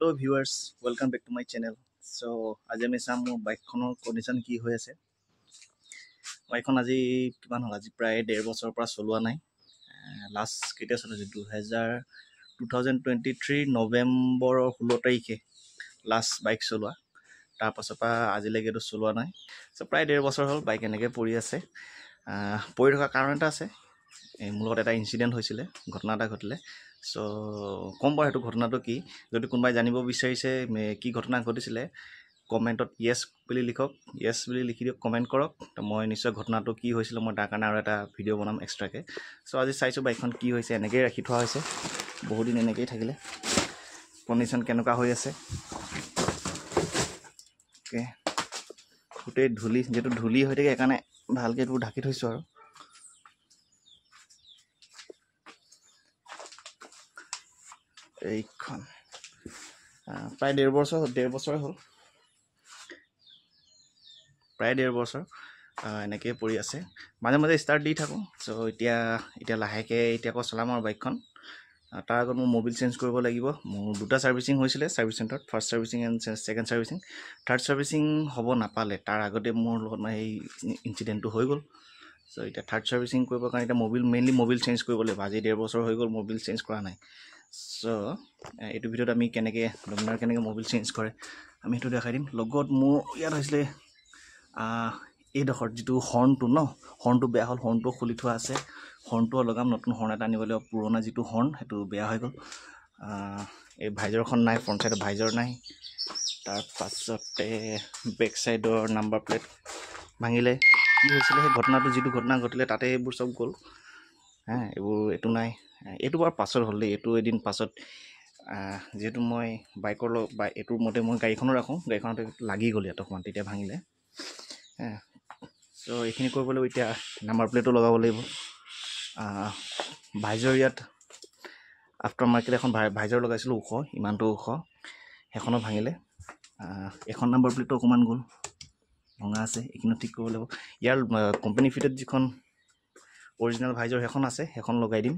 Hello viewers, welcome back to my channel. So আজি আমি চাম মোৰ বাইকখনৰ কণ্ডিশ্যন কি হৈ আছে। বাইকখন আজি কিমান হ'ল, আজি প্ৰায় 1.5 বছৰৰ পৰা চলোৱা নাই। লাষ্ট কেতিয়া চলাইছিল 2023 নৱেম্বৰৰ 16 তাৰিখে লাষ্ট বাইক চলোৱা। তাৰ পাছৰ পৰা আজিলৈকে এইটো চলোৱা নাই। চ' প্ৰায় 1.5 বছৰ হ'ল বাইক এনেকৈ পৰি আছে। পৰি থকা কাৰণ এটা আছে, মোৰ লগত এটা ইনচিডেণ্ট হৈছিলে, ঘটনা এটা ঘটিলে। চ' কম বাৰু সেইটো ঘটনাটো কি। যদি কোনোবাই জানিব বিচাৰিছে কি ঘটনা ঘটিছিলে, কমেণ্টত য়েছ বুলি লিখক, য়েছ বুলি লিখি দিয়ক, কমেণ্ট কৰক। তো মই নিশ্চয় ঘটনাটো কি হৈছিলে মই তাৰ কাৰণে আৰু এটা ভিডিঅ' বনাম এক্সট্ৰাকৈ। চ' আজি চাইছোঁ বাইকখন কি হৈছে, এনেকৈয়ে ৰাখি থোৱা হৈছে, বহুদিন এনেকৈয়ে থাকিলে। কণ্ডিশ্যন কেনেকুৱা হৈ আছে, অ'কে। গোটেই ধূলি, যিহেতু ধূলি হৈ থাকে সেইকাৰণে ভালকৈ এইটো ঢাকি থৈছোঁ আৰু। এইখন প্ৰায় 1.5 বছৰে হ'ল, প্ৰায় 1.5 বছৰ এনেকৈ পৰি আছে। মাজে মাজে ষ্টাৰ্ট দি থাকোঁ। চ' এতিয়া লাহেকৈ আকৌ চলাম আৰু বাইকখন। তাৰ আগত মোৰ মবিল চেঞ্জ কৰিব লাগিব। মোৰ 2টা ছাৰ্ভিচিং হৈছিলে ছাৰ্ভিচ চেণ্টাৰত, first servicing and second servicing. Third servicing হ'ব নাপালে, তাৰ আগতে মোৰ লগত মানে এই ইনচিডেণ্টটো হৈ গ'ল। চ' এতিয়া থাৰ্ড ছাৰ্ভিচিং কৰিবৰ কাৰণে এতিয়া মেইনলি মবিল চেঞ্জ কৰিব লাগিব। আজি 1.5 বছৰ হৈ গ'ল মবিল চেঞ্জ কৰা নাই। চ' এইটো ভিডিঅ'ত আমি কেনেকৈ মবিল চেঞ্জ কৰে আমি সেইটো দেখাই দিম। লগত মোৰ ইয়াত হৈছিলে এইডোখৰত যিটো হৰ্ণটো বেয়া হ'ল, হৰ্ণটো খুলি থোৱা আছে। হৰ্ণটোও লগাম, নতুন হৰ্ণ এটা আনিব লাগিব। পুৰণা যিটো হৰ্ণ সেইটো বেয়া হৈ গ'ল। এই ভাইজৰখন নাই, ফ্ৰণ্ট ছাইডৰ ভাইজৰ নাই। তাৰপাছতে বেক ছাইডৰ নাম্বাৰ প্লেট ভাঙিলে। কি হৈছিলে সেই ঘটনাটো, যিটো ঘটনা ঘটিলে তাতে এইবোৰ চব গ'ল। এইটো নাই, এইটো বাৰু পাছত হ'ল দেই, এইটো এদিন পাছত। যিহেতু মই এইটোৰ মতে মই গাড়ীখনো ৰাখোঁ, গাড়ীখনতে লাগি গ'ল ইয়াত অকণমান, তেতিয়া ভাঙিলে। চ' এইখিনি কৰিব লাগিব। এতিয়া নাম্বাৰ প্লেটো লগাব লাগিব। ভাইজৰ ইয়াত আফটাৰ মাৰ্কেট এখন ভাইজৰ লগাইছিলোঁ, ওখ, ইমানটো ওখ, সেইখনো ভাঙিলে। এখন নাম্বাৰ প্লেটো অকণমান গ'ল, ভঙা আছে, এইখিনিও ঠিক কৰিব লাগিব। ইয়াৰ কোম্পানী ফিটেড যিখন অৰিজিনেল ভাইজৰ সেইখন আছে, সেইখন লগাই দিম।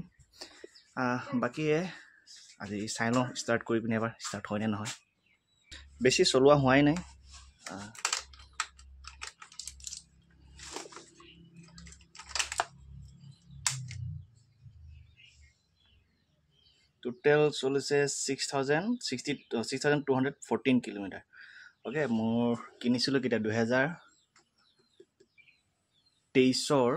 বাকী আজি চাই লওঁ ষ্টাৰ্ট কৰি পিনে এবাৰ ষ্টাৰ্ট হয়নে নহয়। বেছি চলোৱা হোৱাই নাই। টোটেল চলিছে 6,214 কিলোমিটাৰ। অ'কে, মোৰ কিনিছিলোঁ কেতিয়া, 2023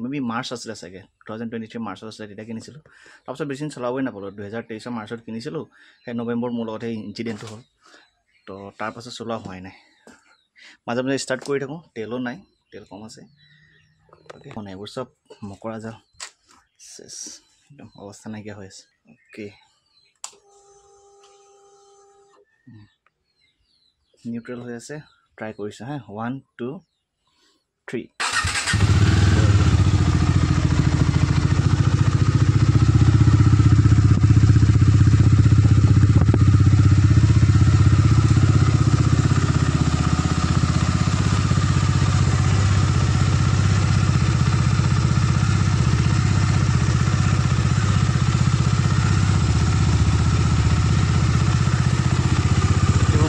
মেবি মাৰ্চ আছিলে চাগে, 2023 মাৰ্চত আছিলে, তেতিয়া কিনিছিলোঁ। তাৰপিছত বেছি দিন চলাবই নাপালোঁ। 2023 মাৰ্চত কিনিছিলোঁ, সেই নৱেম্বৰ মোৰ লগত সেই ইনচিডেণ্টটো হ'ল। তো তাৰপাছত চলোৱা হোৱাই নাই। মাজে মাজে ষ্টাৰ্ট কৰি থাকোঁ, তেলো নাই, তেল কম আছে। অ'কে, এইবোৰ চব মকৰা জাল, একদম অৱস্থা নাইকিয়া হৈ আছে। অ'কে, নিউট্ৰেল হৈ আছে, ট্ৰাই কৰিছোঁ। 1 2 3।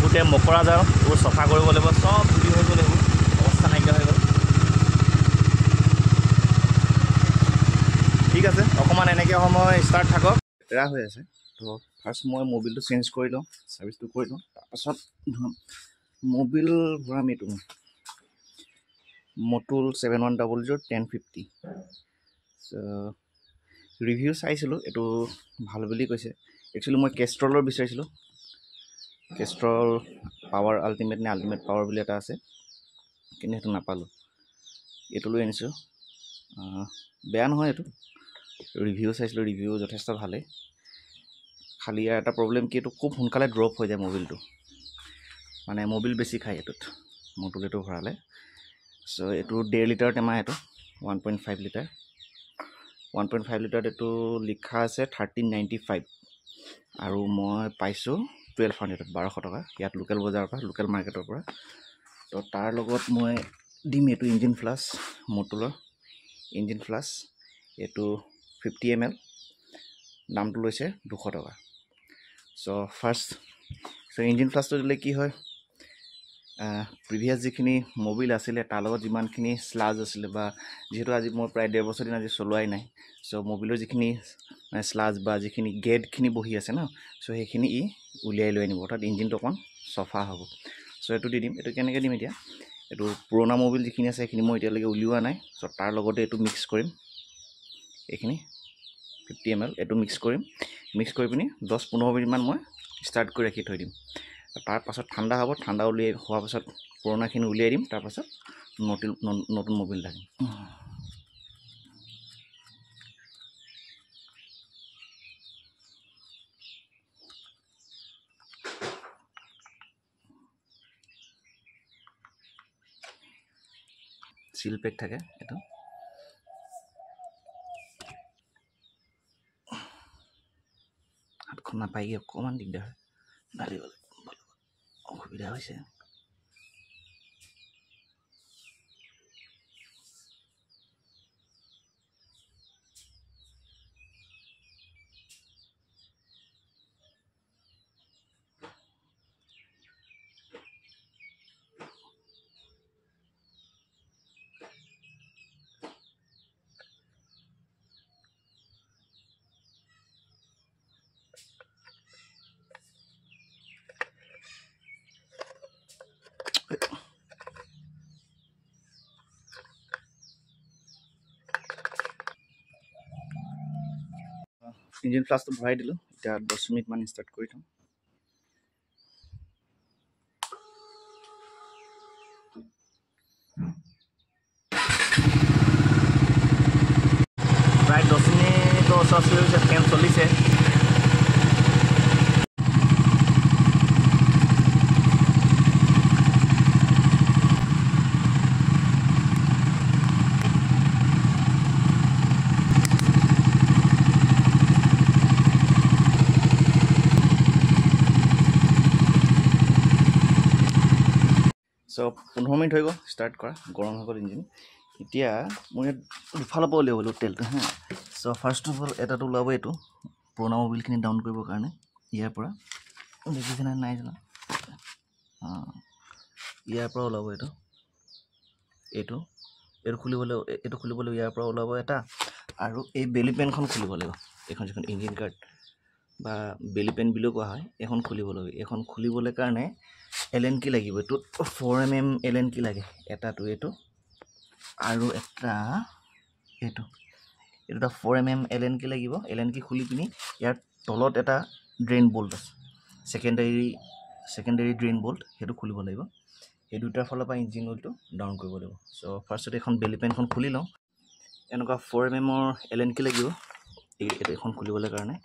গোটেই মকৰা জাল এইবোৰ চফা কৰিব লাগিব, চব ধূলি হৈ গ'ল, এইবোৰ অৱস্থা নাইকিয়া হৈ গ'ল। ঠিক আছে, অকণমান এনেকৈ সময় ষ্টাৰ্ট থাকক, লেতেৰা হৈ আছে। তো ফাৰ্ষ্ট মই মবিলটো চেঞ্জ কৰি লওঁ, ছাৰ্ভিচটো কৰি লওঁ, তাৰপাছত মবিল ভৰাম। এইটো মটুল 7100 1050। ৰিভিউ চাইছিলোঁ, এইটো ভাল বুলি কৈছে। একচুৱেলি মই কেষ্ট্ৰলৰ বিচাৰিছিলোঁ, কেষ্ট্ৰল পাৱাৰ আল্টিমেট নে আল্টিমেট পাৱাৰ বুলি এটা আছে, কিন্তু সেইটো নাপালোঁ। এইটো লৈ আনিছোঁ, বেয়া নহয় এইটো। ৰিভিউ চাইছিলোঁ, ৰিভিউ যথেষ্ট ভালেই। খালি ইয়াৰ এটা প্ৰব্লেম কি, এইটো খুব সোনকালে ড্ৰপ হৈ যায় মবিলটো, মানে মবিল বেছি খায় এইটোত, মটুল এইটো ভৰালে। চ' এইটো 1.5 লিটাৰ টেমা, এইটো 1.5 লিটাৰ। 1.5 লিটাৰত এইটো লিখা আছে 1395, আৰু মই পাইছোঁ 1200, 1200 টকা ইয়াত লোকেল বজাৰৰ পৰা, লোকেল মাৰ্কেটৰ পৰা। তো তাৰ লগত মই দিম এইটো ইঞ্জিন ফ্লাছ, মটুলৰ ইঞ্জিন ফ্লাছ, এইটো 50 ml, দামটো লৈছে 200 টকা। চ' ফাৰ্ষ্ট সো ইঞ্জিন ফ্লাছটো দিলে কি হয় প্ৰিভিয়াছ যিখিনি মবিল আছিলে তাৰ লগত যিমানখিনি স্লাজ আছিলে বা যিহেতু আজি মই প্ৰায় 1.5 বছৰ দিন আজি চলোৱাই নাই চ' মবিলৰ যিখিনি স্লাজ বা যিখিনি গেটখিনি বহি আছে ন চ' সেইখিনি ই উলিয়াই লৈ আনিব অৰ্থাৎ ইঞ্জিনটো অকণ চফা হ'ব চ' এইটো দি দিম এইটো কেনেকৈ দিম এতিয়া এইটো পুৰণা মবিল যিখিনি আছে সেইখিনি মই এতিয়ালৈকে উলিওৱা নাই চ' তাৰ লগতে এইটো মিক্স কৰিম এইখিনি 50 ml এইটো মিক্স কৰি পিনি 10-15 মিনিটমান মই ষ্টাৰ্ট কৰি ৰাখি থৈ দিম তাৰ পাছত ঠাণ্ডা হ'ব ঠাণ্ডা উলিয়াই হোৱাৰ পাছত পুৰণাখিনি উলিয়াই দিম তাৰ পাছত নতুন মবিল ঢালিম চিল পেক থাকে এইটো হাতখন নাপায়গৈ অকণমান দিগদাৰ হয় ঢালিবলৈ অসুবিধা হৈছে ইঞ্জিন ফ্লাছটো ভৰাই দিলোঁ এতিয়া 10 মিনিটমান ষ্টাৰ্ট কৰি থওঁ প্ৰায় 10 মিনিটৰ ওচৰা-ওচৰি হৈছে ফেন চলিছে চ' 15 মিনিট হৈ গ'ল ষ্টাৰ্ট কৰা গৰম হৈ গ'ল ইঞ্জিন এতিয়া মই দুফালৰ পৰা উলিয়াব লাগিব তেলটো হা চ' ফাৰ্ষ্ট অফ অল এটাটো ওলাব এইটো পুৰণা মবিলখিনি ডাউন কৰিবৰ কাৰণে ইয়াৰ পৰা দেখিছেনে নাই জানো ইয়াৰ পৰা ওলাব এইটো খুলিব লাগিব ইয়াৰ পৰা ওলাব এটা আৰু এই বেলি পেনখন খুলিব লাগিব এইখন যিখন ইঞ্জিন কাৰ্ড বা বেলি পেন বুলিও কোৱা হয় এখন খুলিব লাগিব এখন খুলিবলৈ কাৰণে এলএন কি লাগিব এইটোত 4mm এলএন কি লাগে এটাটো এইটো আৰু এইটো এটা 4mm এলএন কি লাগিব এলএন কি খুলি পিনি ইয়াৰ তলত এটা ড্ৰেইন বল্ট আছে সেকেন্ডাৰী ড্ৰেইন বল্ট সেইটো খুলিব লাগিব এই দুটাৰ ফালৰ পৰা ইঞ্জিন অইলটো ডাউন কৰিব লাগিব চ' ফাৰ্ষ্টতে এখন বেলি পেনখন খুলি লওঁ এনেকুৱা 4mmৰ এলএন কি লাগিব এইটো এখন খুলিবলৈ কাৰণে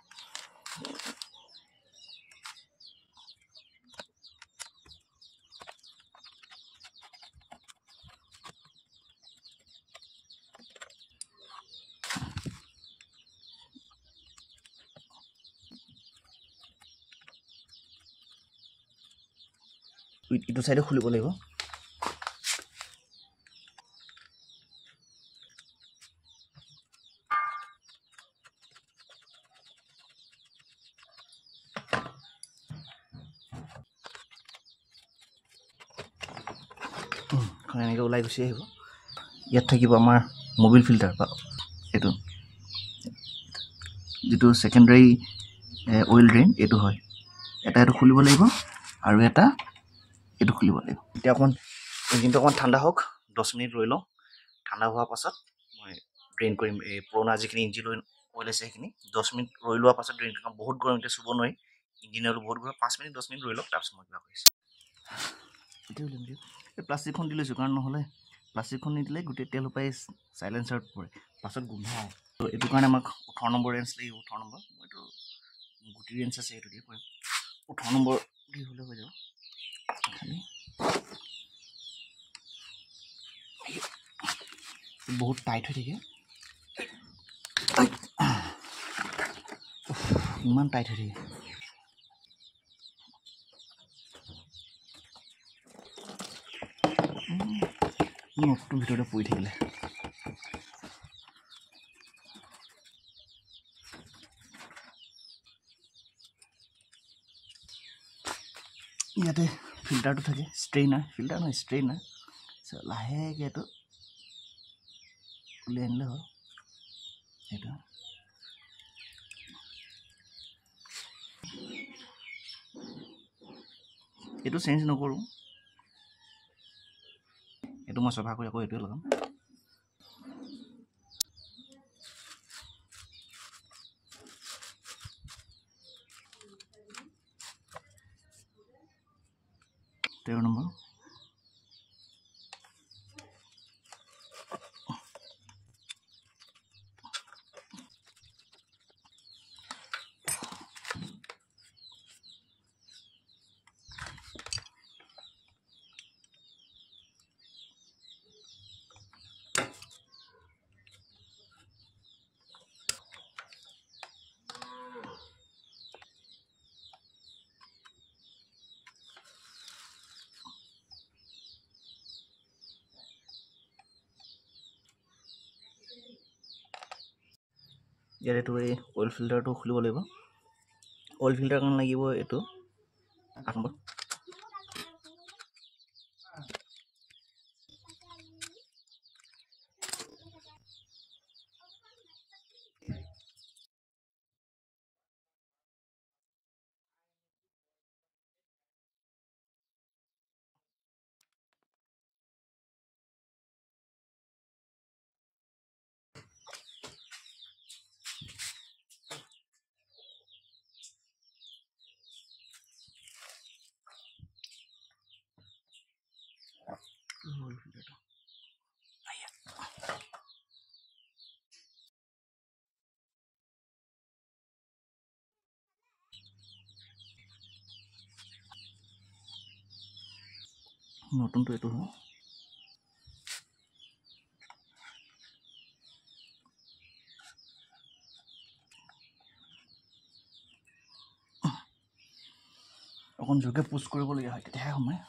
ইটো সাইডে খুলিব লাগিব এনেকৈ ওলাই গুচি আহিব ইয়াত থাকিব আমাৰ মোবিল ফিল্টাৰ বা এইটো যিটো সেকেন্ডাৰী অইল ড্ৰেইন এইটো হয় এটা এইটো খুলিব লাগিব আৰু এটা এইটো খুলিব লাগিব এতিয়া অকণ ইঞ্জিনটো অকণ ঠাণ্ডা হওক 10 মিনিট ৰৈ লওঁ ঠাণ্ডা হোৱাৰ পাছত মই ড্ৰেইন কৰিম এই পুৰণা যিখিনি ইঞ্জিন অইল আছে সেইখিনি 10 মিনিট ৰৈ লোৱাৰ পাছত ড্ৰেইন কৰিম বহুত গৰম এতিয়া চুব নোৱাৰি ইঞ্জিন অইল বহুত গৰম 5 মিনিট 10 মিনিট ৰৈ লওক তাৰপিছত মই কিবা কৰিছোঁ এতিয়া উলিয়াম দিয়ক এই প্লাষ্টিকখন দি লৈছোঁ কাৰণ নহ'লে প্লাষ্টিকখন নিদিলে গোটেই তেল সোপাই চাইলেঞ্চাৰত পৰে পাছত গোন্ধায় তো এইটো কাৰণে আমাক 18 নম্বৰ ৰেঞ্জ লাগিব 18 নম্বৰ মইতো গুটি ৰেঞ্জ আছে সেইটো দিয়ে কৰিম 18 নম্বৰ দি হ'লে হৈ যাব খালি বহুত টাইট হৈ থাকে ইমান টাইট হৈ থাকে নটটোৰ ভিতৰতে পৰি থাকিলে ইয়াতে ফিল্টাৰটো থাকে, ষ্ট্ৰেইনাৰ, ফিল্টাৰ নহয় ষ্ট্ৰেইনাৰ। লাহেকৈ এইটো উলিয়াই আনিলে হ'ল। সেইটো এইটো চেঞ্জ নকৰোঁ, এইটো মই চফা কৰি আকৌ এইটোৱে লগাম। তেৰ নম্বৰ। ইয়াত এইটো এই অইল ফিল্টাৰটো খুলিব লাগিব। অইল ফিল্টাৰ কাৰণে লাগিব এইটো 8 নম্বৰ। অইল ফিল্টাৰটো নতুনটো এইটো হয়। অকণ জোৰকৈ পুছ কৰিবলগীয়া হয়, তেতিয়াহে সোমায়।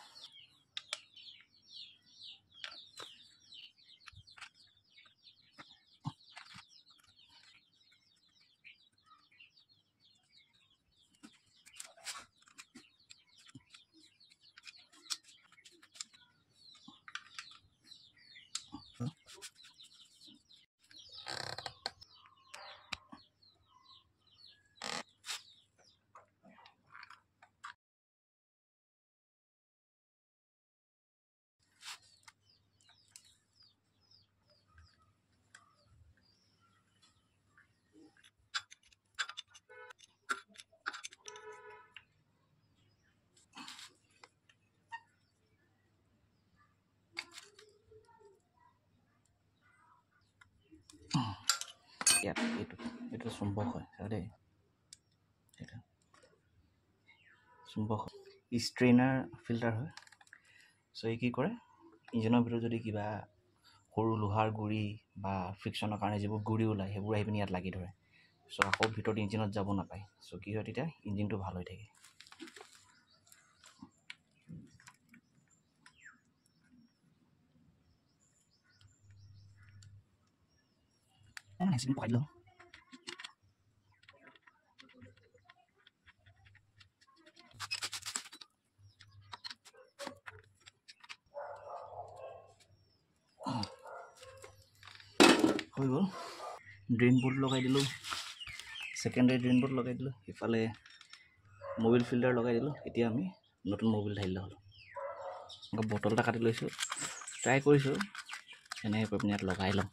ইয়াত এইটো চুম্বক হয় দেই, এইটো চুম্বক ষ্ট্ৰেইনাৰ ফিল্টাৰ হয়। চ' এই কি কৰে, ইঞ্জিনৰ ভিতৰত যদি কিবা সৰু লোহাৰ গুৰি বা ফ্ৰিকশ্যনৰ কাৰণে যিবোৰ গুৰি ওলায়, সেইবোৰ আহি পিনি ইয়াত লাগি ধৰে। চ' আকৌ ভিতৰত ইঞ্জিনত যাব নাপায়। চ' কি হয়, তেতিয়া ইঞ্জিনটো ভাল হৈ থাকে। পকাই দিলোঁ। হৈ গ'ল। ড্ৰেইন বোৰ্ড লগাই দিলোঁ, ছেকেণ্ডাৰী ড্ৰেইন বোৰ্ড লগাই দিলোঁ, ইফালে মবিল ফিল্টাৰ লগাই দিলোঁ। এতিয়া আমি নতুন মবিল ঢালিলে হ'ল। আকৌ বটল এটা কাটি লৈছোঁ, ট্ৰাই কৰিছোঁ এনেকৈ কৰি পিনি ইয়াত লগাই লওঁ।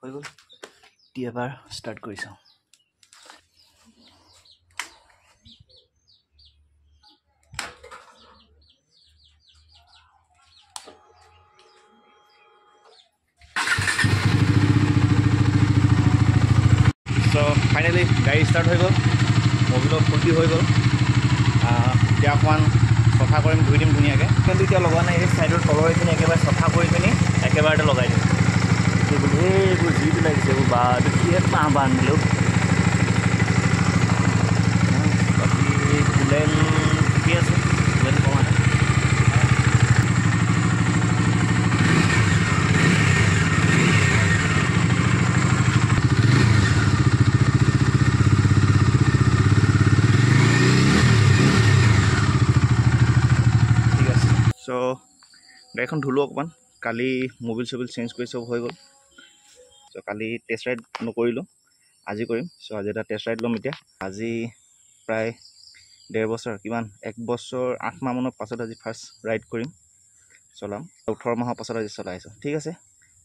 হৈ গ'ল এতিয়া এবাৰ ষ্টাৰ্ট কৰি চাওঁ চ' ফাইনেলি গাড়ী ষ্টাৰ্ট হৈ গ'ল মবিলৰ ফূৰ্তি হৈ গ'ল এতিয়া অকণমান চফা কৰিম ধুই দিম ধুনীয়াকৈ কিন্তু এতিয়া লগোৱা নাই এই ছাইডৰ তলৰ এইখিনি একেবাৰে চফা কৰি পিনি একেবাৰতে লগাই দিম এইবোৰ যিবিলাক দিছে এইবোৰ বা এইটো কি বাঁহ বান্ধিলেও বাকী কুলেন ঠিকেই আছে কুলেন কমা নাই চ' গাড়ীখন ধুলোঁ অকণমান কালি মবিল চবিল চেঞ্জ কৰি চব হৈ গ'ল চ' কালি টেষ্ট ৰাইড নকৰিলোঁ আজি কৰিম চ' আজি এটা টেষ্ট ৰাইড ল'ম এতিয়া আজি প্ৰায় 1.5 বছৰ কিমান 1 বছৰ 8 মাহমানৰ পাছত আজি ফাৰ্ষ্ট ৰাইড কৰিম চলাম 18 মাহৰ পাছত আজি চলাই আছোঁ ঠিক আছে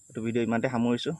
এইটো ভিডিঅ' ইমানতে সামৰিছোঁ